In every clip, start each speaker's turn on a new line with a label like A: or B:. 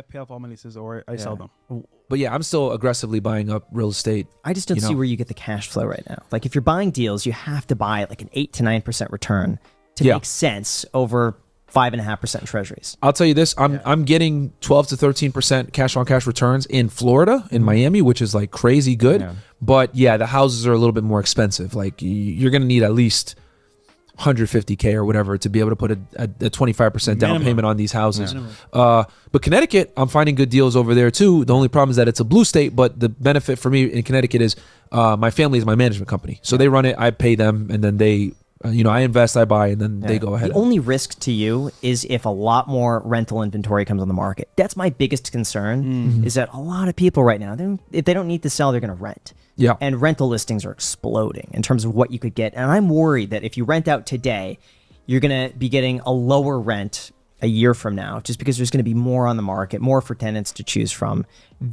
A: I pay off all my leases or I sell them.
B: But yeah, I'm still aggressively buying up real estate.
C: I just don't see where you get the cash flow right now. Like if you're buying deals, you have to buy like an 8 to 9% return to make sense over 5.5% treasuries.
B: I'll tell you this, I'm getting 12 to 13% cash on cash returns in Florida, in Miami, which is like crazy good. But yeah, the houses are a little bit more expensive. Like you're going to need at least 150K or whatever to be able to put a 25% down payment on these houses. But Connecticut, I'm finding good deals over there too. The only problem is that it's a blue state, but the benefit for me in Connecticut is my family is my management company. So they run it, I pay them, and then they, I invest, I buy, and then they go ahead.
C: The only risk to you is if a lot more rental inventory comes on the market. That's my biggest concern is that a lot of people right now, if they don't need to sell, they're going to rent.
B: Yeah.
C: And rental listings are exploding in terms of what you could get. And I'm worried that if you rent out today, you're going to be getting a lower rent a year from now, just because there's going to be more on the market, more for tenants to choose from.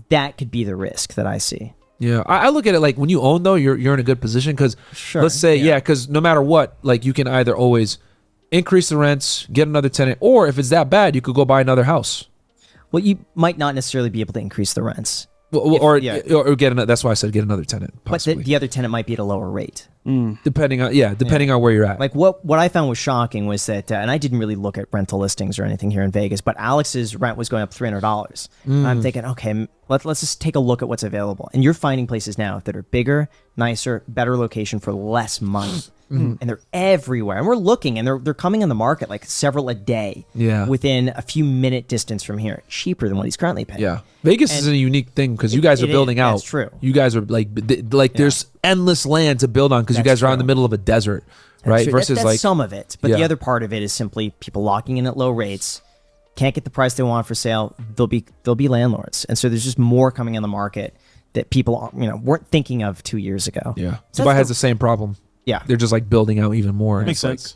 C: That could be the risk that I see.
B: Yeah, I look at it like when you own though, you're in a good position because let's say because no matter what, like you can either always increase the rents, get another tenant, or if it's that bad, you could go buy another house.
C: Well, you might not necessarily be able to increase the rents.
B: Or get another. That's why I said get another tenant. Possibly.
C: But the other tenant might be at a lower rate,
B: depending on where you're at.
C: Like what I found was shocking was that, and I didn't really look at rental listings or anything here in Vegas, but Alex's rent was going up $300. I'm thinking, okay, let's just take a look at what's available. And you're finding places now that are bigger, nicer, better location for less money. And they're everywhere. And we're looking, and they're coming on the market like several a day. Within a few minute distance from here, cheaper than what he's currently paying.
B: Yeah, Vegas is a unique thing because you guys are building out.
C: That's true.
B: You guys are like there's endless land to build on because you guys are out in the middle of a desert, right? Versus
C: that's
B: like
C: some of it, but the other part of it is simply people locking in at low rates, can't get the price they want for sale. They'll be landlords, and so there's just more coming on the market that people weren't thinking of 2 years ago.
B: Yeah, Dubai has the same problem.
C: Yeah,
B: they're just like building out even more.
A: Makes sense.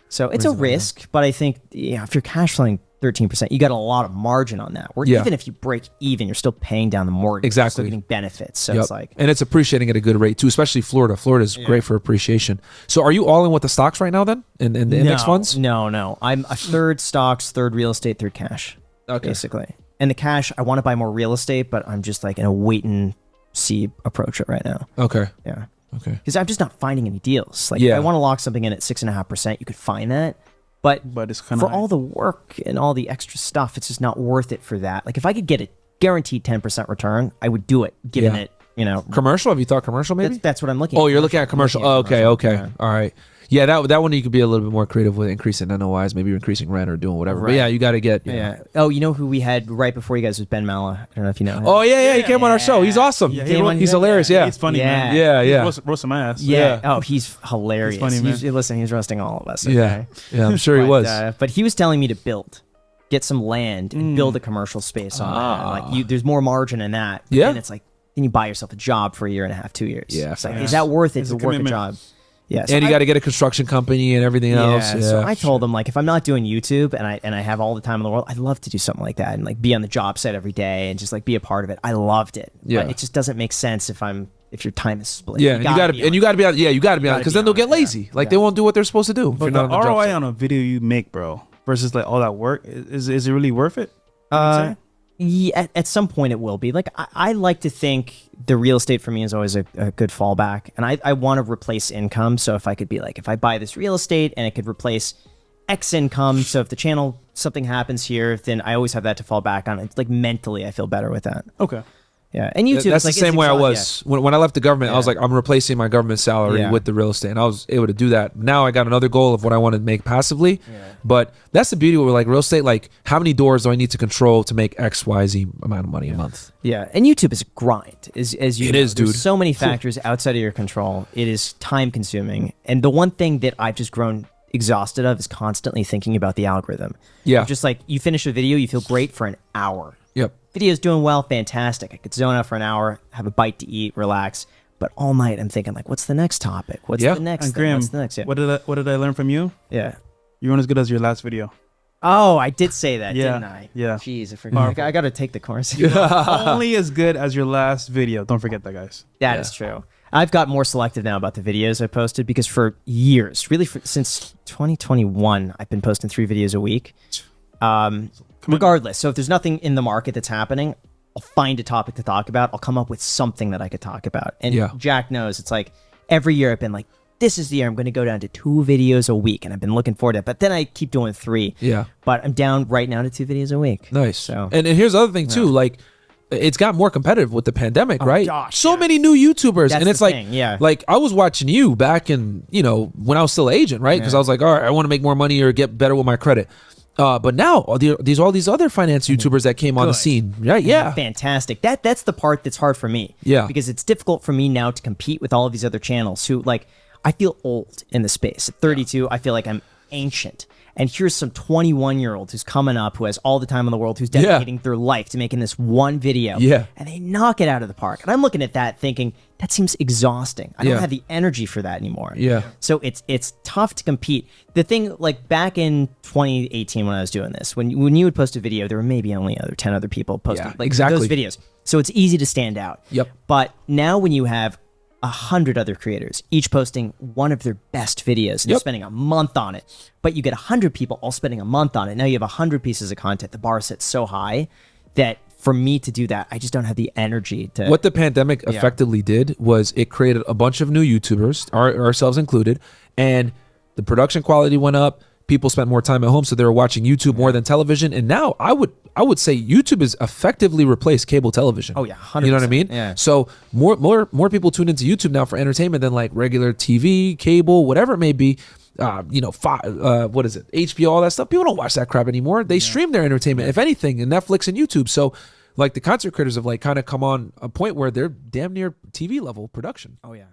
C: So it's a risk, but I think if you're cash flowing 13%, you got a lot of margin on that. Where even if you break even, you're still paying down the mortgage.
B: Exactly.
C: You're still getting benefits. So it's like,
B: and it's appreciating at a good rate too, especially Florida. Florida is great for appreciation. So are you all in with the stocks right now then? In the index funds?
C: No. I'm a third stocks, third real estate, third cash. Okay. Basically. And the cash, I want to buy more real estate, but I'm just like in a wait and see approach right now.
B: Okay.
C: Yeah.
B: Okay.
C: Because I'm just not finding any deals. Like if I want to lock something in at 6.5%, you could find that. But
A: it's kind of
C: for all the work and all the extra stuff, it's just not worth it for that. Like if I could get a guaranteed 10% return, I would do it, given it,
B: Commercial? Have you thought commercial maybe?
C: That's what I'm looking at.
B: Oh, you're looking at commercial. Okay. Yeah. All right. Yeah, that one you could be a little bit more creative with increasing NOIs, maybe increasing rent or doing whatever. Right. But yeah, you got to get.
C: Yeah. Oh, you know who we had right before you guys was Ben Mala. I don't know if you know him.
B: Oh yeah. He came on our show. He's awesome. Yeah, he's hilarious. Yeah.
A: He's funny, man.
B: Yeah.
A: He roast some ass.
C: Yeah. Oh, he's hilarious.
A: He's funny, man.
C: Listen, he's roasting all of us.
B: Okay? Yeah, I'm sure he was.
C: But he was telling me to get some land and build a commercial space on that. Like there's more margin in that.
B: Yeah.
C: And it's like, then you buy yourself a job for a year and a half, 2 years.
B: Yeah.
C: It's like, is that worth it to work a job? Yeah,
B: and you got to get a construction company and everything else. Yeah.
C: So I told him, like, if I'm not doing YouTube and I have all the time in the world, I'd love to do something like that and like be on the job site every day and just like be a part of it. I loved it.
B: Yeah.
C: But it just doesn't make sense if your time is split.
B: Yeah, you got to be on. Yeah, you got to be on because then they'll get lazy. Like they won't do what they're supposed to do.
A: But the ROI on a video you make, bro, versus like all that work, is it really worth it?
C: Yeah, at some point it will be. Like I like to think the real estate for me is always a good fallback, and I want to replace income. So if I could be like, if I buy this real estate and it could replace X income, so if the channel something happens here, then I always have that to fall back on. It's like mentally I feel better with that.
A: Okay.
C: Yeah, and YouTube.
B: That's the same way I was when I left the government. I was like, I'm replacing my government salary with the real estate, and I was able to do that. Now I got another goal of what I want to make passively. But that's the beauty with like real estate. Like, how many doors do I need to control to make X, Y, Z amount of money a month?
C: Yeah, and YouTube is a grind. As you know,
B: is, dude.
C: There's so many factors outside of your control. It is time consuming, and the one thing that I've just grown exhausted of is constantly thinking about the algorithm.
B: Yeah,
C: just like you finish a video, you feel great for an hour.
B: Yep.
C: Video's doing well, fantastic. I could zone out for an hour, have a bite to eat, relax. But all night I'm thinking like, what's the next topic? What's the next thing? What's the next? Yeah.
A: What did I learn from you?
C: Yeah.
A: You weren't as good as your last video.
C: Oh, I did say that, didn't I?
A: Yeah.
C: Jeez, I forgot. I got to take the course.
A: Only as good as your last video. Don't forget that, guys.
C: That is true. I've got more selective now about the videos I posted because for years, really since 2021, I've been posting 3 videos a week. regardless. So if there's nothing in the market that's happening, I'll find a topic to talk about. I'll come up with something that I could talk about. And Jack knows it's like every year I've been like, this is the year I'm going to go down to 2 videos a week, and I've been looking forward to it. But then I keep doing 3.
B: Yeah.
C: But I'm down right now to 2 videos a week.
B: Nice.
C: So
B: and here's the other thing too, like it's got more competitive with the pandemic, right?
C: Gosh,
B: so many new YouTubers,
C: That's
B: and it's
C: the
B: like,
C: thing,
B: like I was watching you back in, when I was still an agent, right? Because I was like, all right, I want to make more money or get better with my credit. But now all these other finance YouTubers that came on the scene, right? Yeah,
C: fantastic. That's the part that's hard for me.
B: Yeah,
C: because it's difficult for me now to compete with all of these other channels who like. I feel old in the space. At 32, I feel like I'm ancient. And here's some 21-year-old who's coming up, who has all the time in the world, who's dedicating their life to making this one video.
B: Yeah.
C: And they knock it out of the park. And I'm looking at that thinking, that seems exhausting. I don't have the energy for that anymore.
B: Yeah.
C: So it's tough to compete. The thing, like back in 2018 when I was doing this, when you would post a video, there were maybe only 10 other people posting those videos. So it's easy to stand out.
B: Yep.
C: But now when you have 100 other creators, each posting one of their best videos, and they're spending a month on it, but you get 100 people all spending a month on it. Now you have 100 pieces of content. The bar sits so high that for me to do that, I just don't have the energy to.
B: What the pandemic effectively did was it created a bunch of new YouTubers, ourselves included, and the production quality went up. People spent more time at home, so they were watching YouTube more than television. And now I would say YouTube has effectively replaced cable television.
C: Oh yeah, 100%.
B: You know what I mean?
C: Yeah.
B: So more people tune into YouTube now for entertainment than like regular TV, cable, whatever it may be. What is it? HBO, all that stuff. People don't watch that crap anymore. They stream their entertainment, if anything, in Netflix and YouTube. So like the content creators have like kind of come on a point where they're damn near TV level production.
C: Oh yeah.